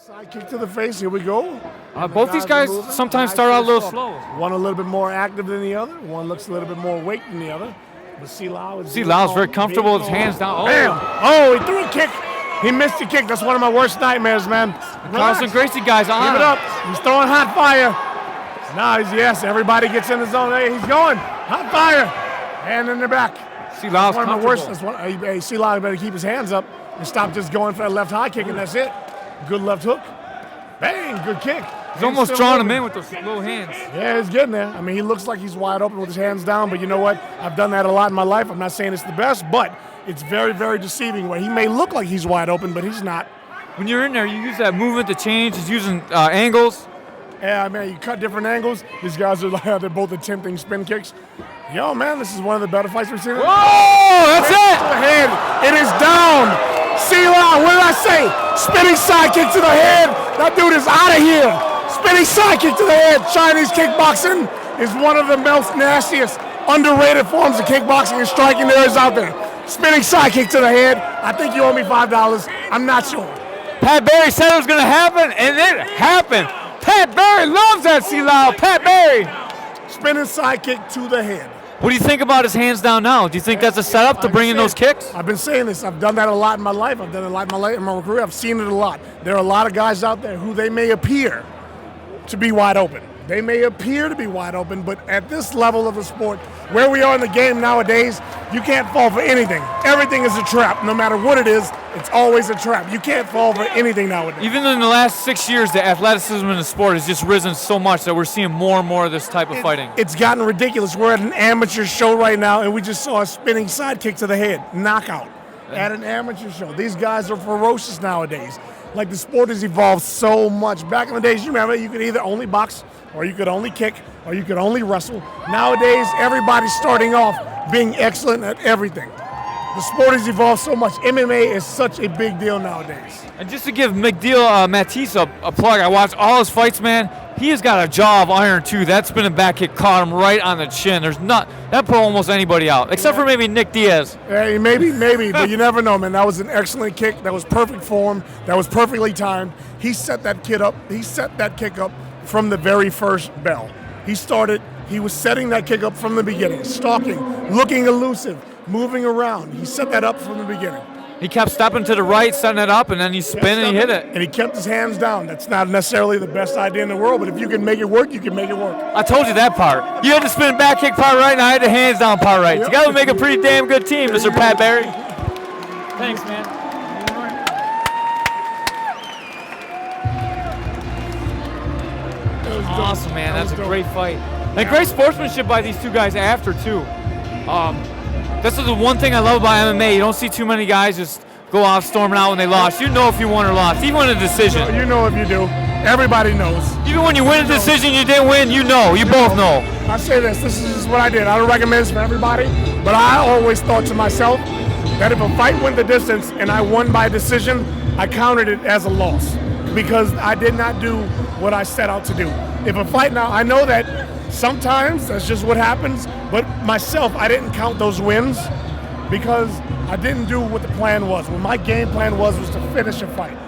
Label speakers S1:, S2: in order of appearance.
S1: Side kick to the face. Here we go.
S2: Both these guys sometimes start out a little slow.
S1: One a little bit more active than the other. One looks a little bit more weight than the other. But Lau's
S2: very comfortable with his hands down.
S1: Bam! Oh, he threw a kick. He missed the kick. That's one of my worst nightmares, man.
S2: Carlson Gracie guys on.
S1: Give it up. He's throwing hot fire. Now yes, everybody gets in the zone. Hey, he's going. Hot fire. Hand in the back.
S2: Lau's
S1: one of my worst. Hey, Lau better keep his hands up and stop just going for that left high kick, and that's it. Good left hook. Bang, good kick.
S2: He's almost drawing him in with those little hands.
S1: Yeah, he's getting there. I mean, he looks like he's wide open with his hands down, but you know what? I've done that a lot in my life. I'm not saying it's the best, but it's very, very deceiving where he may look like he's wide open, but he's not.
S2: When you're in there, you use that movement to change. He's using angles.
S1: Yeah, man, you cut different angles. These guys are like, they're both attempting spin kicks. Yo, man, this is one of the better fights we've seen.
S2: Whoa, that's it.
S1: To the head. It is down. Lau, what did I say? Spinning side kick to the head. That dude is out of here. Spinning side kick to the head. Chinese kickboxing is one of the most nastiest, underrated forms of kickboxing and striking there is out there. Spinning side kick to the head. I think you owe me $5. I'm not sure.
S2: Pat Barry said it was going to happen, and it happened. Pat Barry loves that Lau. Pat Barry.
S1: Spinning side kick to the head.
S2: What do you think about his hands down now? Do you think that's a setup to bring in those kicks?
S1: I've been saying this. I've done that a lot in my life. I've done it a lot in my career. I've seen it a lot. There are a lot of guys out there who they may appear to be wide open. They may appear to be wide open, but at this level of the sport, where we are in the game nowadays, you can't fall for anything. Everything is a trap. No matter what it is, it's always a trap. You can't fall for anything nowadays.
S2: Even in the last 6 years, the athleticism in the sport has just risen so much that we're seeing more and more of this type of fighting.
S1: It's gotten ridiculous. We're at an amateur show right now, and we just saw a spinning side kick to the head, knockout, at an amateur show. These guys are ferocious nowadays. Like, the sport has evolved so much. Back in the days, you remember, you could either only box, or you could only kick, or you could only wrestle. Nowadays, everybody's starting off being excellent at everything. The sport has evolved so much. MMA is such a big deal nowadays.
S2: And just to give Magdiel Matias a plug, I watched all his fights, man. He has got a jaw of iron, too. That spinning back kick caught him right on the chin. That put almost anybody out, except for maybe Nick Diaz.
S1: Hey, maybe, but you never know, man. That was an excellent kick. That was perfect form. That was perfectly timed. He set that kick up from the very first bell. He was setting that kick up from the beginning, stalking, looking elusive, moving around. He set that up from the beginning.
S2: He kept stepping to the right, setting it up, and then he spun and he hit it.
S1: And he kept his hands down. That's not necessarily the best idea in the world, but if you can make it work, you can make it work.
S2: I told you that part. You had the spin back kick part right, and I had the hands down part right. Yep. Together we make a pretty damn good team, Mr. Pat Barry. Thanks, man. Awesome, man. That's a great fight. And great sportsmanship by these two guys after, too. This is the one thing I love about MMA. You don't see too many guys just go off storming out when they lost. You know if you won or lost, even in a decision.
S1: You know if you do. Everybody knows.
S2: Even when you win a decision you didn't win, you know. You both know.
S1: I say this is just what I did. I don't recommend this for everybody, but I always thought to myself that if a fight went the distance and I won by decision, I counted it as a loss because I did not do what I set out to do. If a fight now, I know that sometimes that's just what happens, but myself, I didn't count those wins because I didn't do what the plan was. What my game plan was to finish a fight.